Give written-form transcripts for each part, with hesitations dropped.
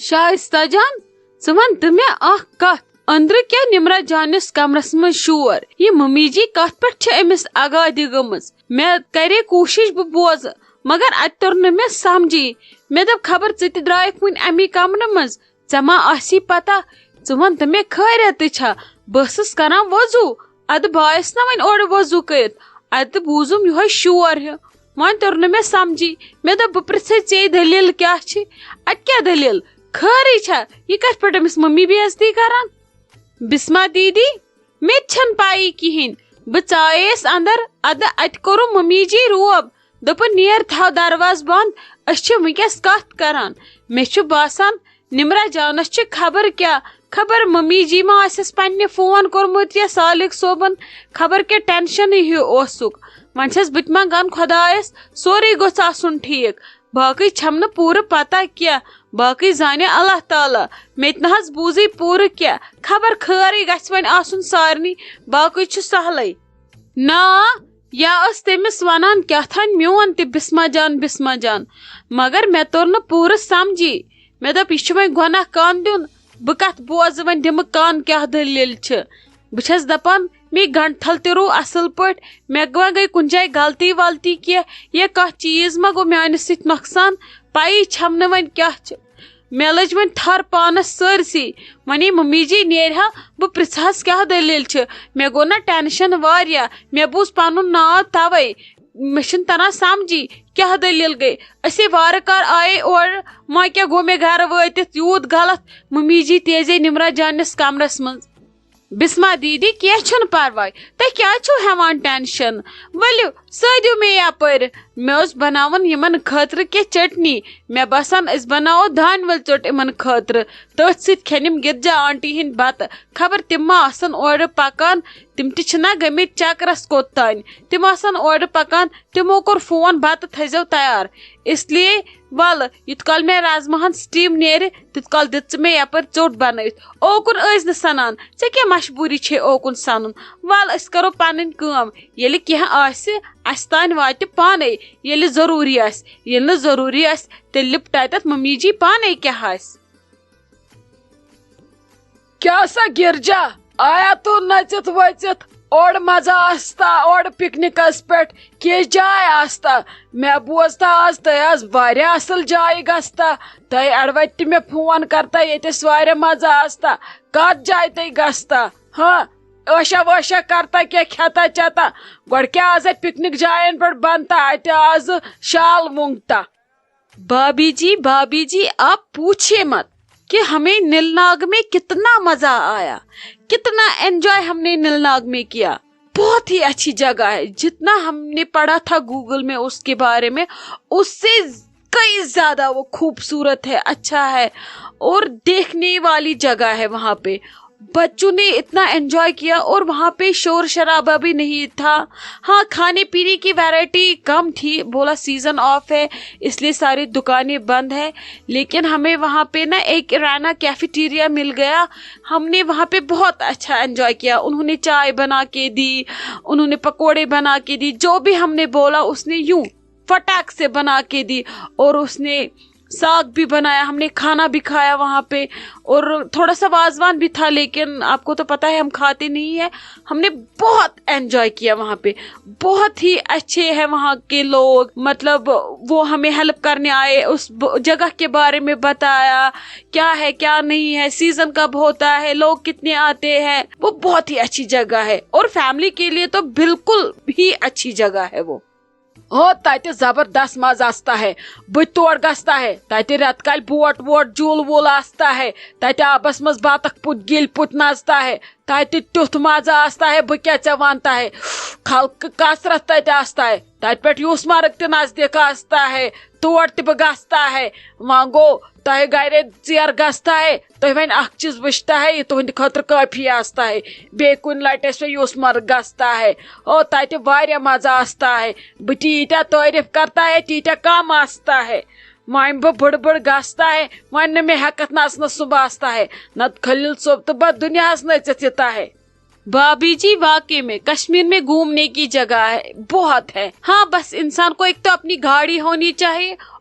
شائستہ جان ژٕ وَن تہٕ مےٚ اکھ کتھ أنٛدرٕ کیٛاہ نِمرا جانس کمرس منٛز شور یہِ ممی جی کتھ پٮ۪ٹھ چھِ أمِس آگادی گٔمٕژ مےٚ کرے کوٗشش بہٕ بوزٕ مگر اتہِ توٚر نہٕ مےٚ سمجھی مےٚ دوٚپ خبر ژٕ تہِ درٛایکھ وُنہِ امی کمرٕ منٛز ژےٚ ما آسی پتہ ژٕ وَن تہٕ مےٚ خٲریتٕے چھا بہٕ ٲسٕس کران وضوٗ ادٕ بایس نا وۄنۍ اورٕ وضوٗ کٔرِتھ اتہِ بوٗزُم یِہوے شور ہیوٗ وۄنۍ توٚر نہٕ مےٚ سمجھی مےٚ دوٚپ بہٕ پرژھے ژے دٔلیٖل کیٛاہ چھِ اتہِ کیٛاہ دٔلیٖل خٲرٕے چھا یہِ کتھ پٮ۪ٹھ أمِس ممی بے عزتی کران بسما دیدی مےٚ تہِ چھنہٕ پایی کِہیٖنۍ بہٕ ژاییس اندر ادٕ اتہِ کوٚرُم ممی جی روب دوٚپُن نیر تھاو دروازٕ بنٛد أسۍ چھِ وٕنکیٚس کتھ کران مےٚ چھُ باسان نمرا جانس چھِ خبر کیٛاہ خبر ممی جی ما آسٮ۪س پننہِ فون کوٚرمُت یا سالق صٲبن خبر کیٛاہ ٹینشنٕے ہیوٗ اوسُکھ وۄنۍ چھس بہٕ تہِ منگان خۄدایس سورُے گوٚژھ آسُن ٹھیٖک باقٕے چھم نہٕ پوٗرٕ پتہ کینٛہہ باقٕے زانہِ اللہ تعالیٰ مےٚ تہِ نہ حظ بوٗزٕے پوٗرٕ کینٛہہ خبر خٲرٕے گژھِ وۄنۍ آسُن سارنٕے باقٕے چھُ سہلٕے نا یا ٲس تٔمِس ونان کیٛاہتھانۍ میون تہِ بسما جان مگر مےٚ توٚر نہٕ پوٗرٕ سمجھی مےٚ دوٚپ یہِ چھُ وۄنۍ گۄناہ کان دیُن بہٕ کتھ بوزٕ وۄنۍ دِمہٕ کان کیٛاہ دٔلیٖل چھِ بہٕ چھس دپان مے گنٹھل تہِ روٗ اصل پٲٹھۍ مےٚ ما گٔے کُنہِ جایہِ غلطی ولطی کینٛہہ یا کانٛہہ چیٖز ما گوٚو میانہِ سۭتۍ نۄقصان پایی چھم نہٕ وۄنۍ کیٛاہ چھِ مےٚ لٔج وۄنۍ تھر پانس سٲرسٕے وۄنۍ ممی جی نیرِ ہا بہٕ پرژھہس کیٛاہ دٔلیٖل چھِ مےٚ گوٚو نا ٹینشن واریاہ مےٚ بوٗز پنُن ناو توے مےٚ چھُنہٕ تران سمجھی کیٛاہ دٔلیٖل گٔے أسے وارٕ کار آیے اورٕ وۄنۍ کیٛاہ گوٚو مےٚ گرٕ وٲتِتھ یوٗت غلط ممی جی تیزے نمرا جانس کمرس منٛز بسما دیدی کینٛہہ چھُنہٕ پرواے تُہۍ کیٛازِ چھِو ہٮ۪وان ٹینشن ؤلِو سٲدِو مےٚ یپٲرۍ مےٚ اوس بناوُن یِمن خٲطرٕ کینٛہہ چٹنی مےٚ باسان أسۍ بناوو دانہِ ول ژوٚٹ یِمن خٲطرٕ تٔتھۍ سۭتۍ کھٮ۪ن یِم گِرجا آنٹی ہٕنٛدۍ بتہٕ خبر تِم ما آسن اورٕ پکان تِم تہِ چھِنا گٔمٕتۍ چکرس کوٚت تانۍ تِم آسن اورٕ پکان تِمو کوٚر فون بتہٕ تھٲیزیو تیار اس لیے ولہٕ یُت کال مےٚ رازماہن سٹیٖم نیرِ تیُت کال دِژ ژٕ مےٚ یپٲرۍ ژوٚٹ بنٲوِتھ اوکُن ٲسۍ نہٕ سنان ژےٚ کیٛاہ مجبوٗری چھے اوکُن سنُن ول أسۍ کرو پنٕنۍ کٲم ییٚلہِ کینٛہہ آسہِ اسہِ تانۍ واتہِ پانے ییٚلہِ ضروٗری آسہِ ییٚلہِ نہٕ ضروٗری آسہِ تیٚلہِ لپٹاے تتھ ممی جی پانے کیٛاہ آسہِ کیا سا گرجا آیا تو نژِتھ ؤژِتھ اور مزہ آستا اور پکنکس پٮ۪ٹھ کِژھ جاے آستا مےٚ بوزتا آز تُہۍ آز واریاہ اصل جایہِ گژھتا تُہۍ اڑوتہِ تہِ مےٚ فون کرتا ییٚتٮ۪س واریاہ مزٕ آستا کتھ جایہِ تُہۍ گژھتا ہاں ٲشا وٲشا کرتا کینٛہہ کھٮ۪تا چٮ۪تا گۄڈٕ کیٛاہ آز اتہِ پکنک جاین پٮ۪ٹھ بنتا اتہِ آز شال مونگتا بھابھی جی آپ پوچھیے مت کہ ہمیں نیل ناگ میں کتنا مزہ آیا کتنا انجوائے ہم نے نیل ناگ میں کیا بہت ہی اچھی جگہ ہے جتنا ہم نے پڑھا تھا گوگل میں اس کے بارے میں اس سے کئی زیادہ وہ خوبصورت ہے اچھا ہے اور دیکھنے والی جگہ ہے وہاں پہ بچوں نے اتنا انجوائے کیا اور وہاں پہ شور شرابہ بھی نہیں تھا ہاں کھانے پینے کی ویرائٹی کم تھی بولا سیزن آف ہے اس لیے ساری دکانیں بند ہے لیکن ہمیں وہاں پہ نا ایک رانا کیفیٹیریا مل گیا ہم نے وہاں پہ بہت اچھا انجوائے کیا انہوں نے چائے بنا کے دی انہوں نے پکوڑے بنا کے دی جو بھی ہم نے بولا اس نے یوں فٹاک سے بنا کے دی اور اس نے ساگ بھی بنایا ہم نے کھانا بھی کھایا وہاں پہ اور تھوڑا سا وازوان بھی تھا لیکن آپ کو تو پتہ ہے ہم کھاتے نہیں ہیں ہم نے بہت انجوائے کیا وہاں پہ بہت ہی اچھے ہیں وہاں کے لوگ مطلب وہ ہمیں ہیلپ کرنے آئے اس جگہ کے بارے میں بتایا کیا ہے کیا نہیں ہے سیزن کب ہوتا ہے لوگ کتنے آتے ہیں وہ بہت ہی اچھی جگہ ہے اور فیملی کے لیے تو بالکل بھی اچھی جگہ ہے وہ تتہِ زبردست مزٕ آستا ہے بہٕ تہِ تور گژھتا ہے تتہِ رٮ۪تہٕ کالہِ بوٹ ووٹ جوٗل ووٗل آستا ہے تتہِ آبس منٛز بطخ پوٚت گِلۍ پوٚت نژتا ہے تتہِ تیُتھ مزٕ آستا ہے بہٕ کیٛاہ ژےٚ ونتا ہے خلقہٕ کثرت تتہِ آستا ہے تتہِ پٮ۪ٹھ یوٗسمرگ تہِ نزدیٖک آستا ہے تور تہِ بہٕ گژھتا ہے وۄنۍ گوٚو تۄہہِ گرے ژیر گژھتا ہے تُہۍ وۄنۍ اکھ چیٖز وٕچھتا ہے یہِ تُہنٛدِ خٲطرٕ کٲفی آستا ہے بیٚیہِ کُنہِ لٹہِ ٲسۍ وۄنۍ یوٗسمرگ گژھتا ہے تتہِ واریاہ مزٕ آستا ہے بہٕ تیٖتیاہ تعریٖف کرتا ہے تیٖتیاہ کم آستا ہے وۄنۍ بہٕ بٕڑ گژھتا ہے وۄنۍ نہٕ مےٚ ہٮ۪کتھ نژنس سُہ باستا ہے نتہٕ خلیل صٲب تہٕ بہٕ دُنیاہس نٔژِتھ یِتا ہے بھابھی جی واقعی میں کشمیر میں گھومنے کی جگہ ہے بہت ہے ہاں بس انسان کو ایک تو اپنی گاڑی ہونی چاہیے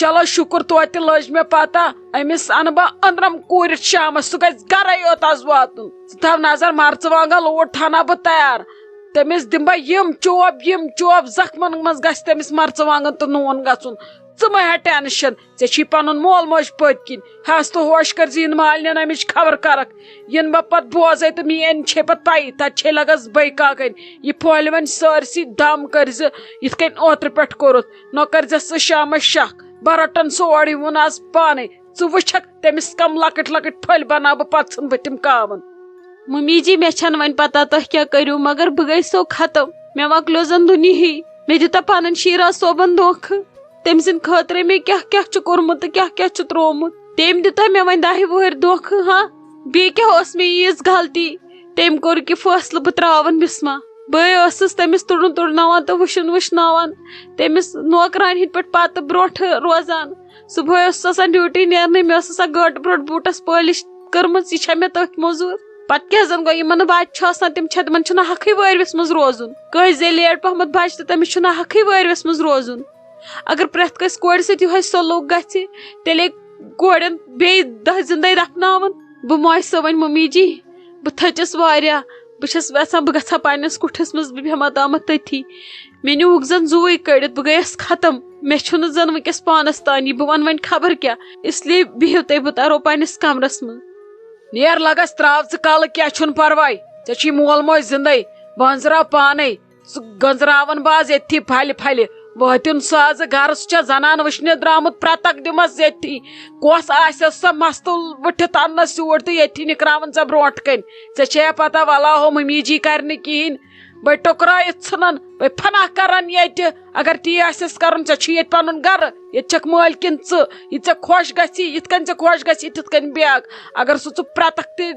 چلو شکر توتہِ لٔج مےٚ پتہ أمِس اَنہٕ بہٕ أنٛدرم کوٗرِتھ شامس سُہ گژھِ گرے یوت آز واتُن ژٕ تھاو نظر مرژٕوانٛگن لوٗر تھاوناو بہٕ تیار تٔمِس دِمہٕ بہٕ یِم چوب زخمن منٛز گژھِ تٔمِس مرژٕوانٛگن تہٕ نوٗن گژھُن ژٕ مہ ہےٚ ٹینشن ژےٚ چھی پنُن مول موج پٔتۍ کِنۍ ہس تہٕ ہوش کر زِ یِنہٕ مالنٮ۪ن امِچ خبر کرکھ یِنہٕ بہٕ پتہٕ بوزے تہٕ میٲنۍ چھے پتہٕ پایی تتہِ چھے لگس بٔے کاکٕنۍ یہِ پھۄلہِ وۄنۍ سٲرسٕے دم کٔرزِ یِتھ کٔنۍ اوترٕ پٮ۪ٹھ کوٚرُتھ نہ کٔرزِ ژٕ شامس شک بہٕ رٹن سورُے ووٚن آز پانے ژٕ وٕچھکھ تٔمِس کم لۄکٕٹۍ لۄکٕٹۍ پھٔلۍ بناو بہٕ پتہٕ ژھٕن بہٕ تِم کاوَن ممی جی مےٚ چھنہٕ وۄنۍ پتہ تُہۍ کیٛاہ کٔرِو مگر بہٕ گٔے سو ختم مےٚ مۄکلیو زن دُنیہٕے مےٚ دِیوٗتاہ پنٕنۍ شیٖراز صٲبن دھوکہٕ تٔمۍ سٕنٛدِ خٲطرٕ مےٚ کیٛاہ کیٛاہ چھُ کوٚرمُت تہٕ کیٛاہ کیٛاہ چھُ تروومُت تٔمۍ دِیوٗتاہ مےٚ وۄنۍ 10 وُہٕرۍ دھوکہٕ ہاں بیٚیہِ کیٛاہ ٲس مےٚ ییٖژ غلطی تٔمۍ کوٚر کہِ فٲصلہٕ بہٕ تراون بسما بٕے ٲسٕس تٔمِس تُڑُن تُڑناوان تہٕ وٕچھُن وٕچھناوان تٔمِس نوکرانہِ ہٕنٛدۍ پٲٹھۍ پتہٕ برونٛٹھٕ روزان صبحٲے اوسُس آسان ڈیوٹی نیرنٕے مےٚ ٲس آسان گٲنٛٹہٕ برونٛٹھ بوٗٹس پٲلِش کٔرمٕژ یہِ چھا مےٚ تٔتھۍ موٚزوٗر پتہٕ کیٛاہ زن گوٚو یِمن نہٕ بچہِ چھُ آسان تِمن چھُنہٕ حقٕے وٲروِس منٛز روزُن کٲنٛسہِ زے لیٹ پہمتھ بچہِ تہٕ تٔمِس چھُنہٕ حقٕے وٲروِس منٛز روزُن اگر پرٮ۪تھ کٲنٛسہِ کورِ سۭتۍ یِہوے سلوٗک گژھِ تیٚلے کورٮ۪ن بیٚیہِ دہ زندے دفناوُن بہٕ موج سو وۄنۍ ممی جی بہٕ تھٔچِس واریاہ بہٕ چھس یژھان بہٕ گژھٕ ہا پننِس کُٹھِس منٛز بہٕ بیٚہمہٕ تامتھ تٔتھی مےٚ نیوٗکھ زن زُوٕے کٔڑِتھ بہٕ گٔیس ختم مےٚ چھُنہٕ زن وٕنکیٚس پانس تانی بہٕ ونہٕ وۄنۍ خبر کیٛاہ اسلیے بِہِو تُہۍ بہٕ تارو پننِس کمرس منٛز نیر لگس تراو ژٕ کلہٕ کینٛہہ چھُنہٕ پرواے ژےٚ چھی مول موج زندے بہٕ أنزراو پانے سُہ گنٛزراون بہٕ آز ییٚتھی پھلہِ پھلہِ وٲتِن سُہ آزٕ گرٕ سُہ چھا زنان وٕچھنہِ درامُت پرتک دِمس ییٚتھی کۄس آسٮ۪س سۄ مستُل ؤٹھِتھ اننس یور تہٕ ییٚتھی نِکراون ژےٚ برونٛٹھ کَنۍ ژےٚ چھے پتہ ولاہو ممی جی کرِ نہٕ کِہینۍ بٔے ٹُکرٲیِتھ ژھٕنن بٔے فناہ کرن ییٚتہِ اگر تی آسٮ۪س کرُن ژےٚ چھُ ییٚتہِ پنُن گرٕ ییٚتہِ چھکھ مٲلکِن ژٕ یہِ ژےٚ خۄش گژھی یِتھ کٔنۍ ژےٚ خۄش گژھی تِتھ کٔنۍ بیٚہکھ اگر سُہ ژٕ پرتک تہِ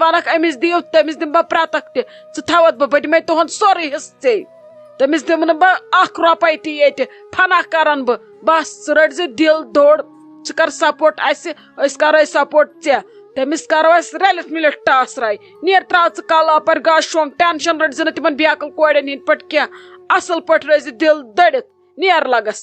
ونکھ أمِس دِیِو تٔمِس دِمہٕ بہٕ پرتک تہِ ژٕ تھاوتھ بہٕ دِمے تُہُنٛد سورُے حصہٕ ژے تٔمِس دِمہٕ نہٕ بہٕ اکھ رۄپے تہِ ییٚتہِ فناہ کرن بہٕ بس ژٕ رٔٹۍ زِ دِل دوٚر ژٕ کر سپورٹ اسہِ أسۍ کرو سپورٹ ژےٚ تٔمِس کرو أسۍ رٔلِتھ مِلِتھ ٹاس راے نیر تراو ژٕ کلہٕ اپٲرۍ گا شونٛگ ٹینشن رٔٹۍ زِ نہٕ تِمن بیکل کورٮ۪ن ہِنٛدۍ پٲٹھۍ کینٛہہ اصل پٲٹھۍ روزِ دِل دٔرِتھ نیر لگس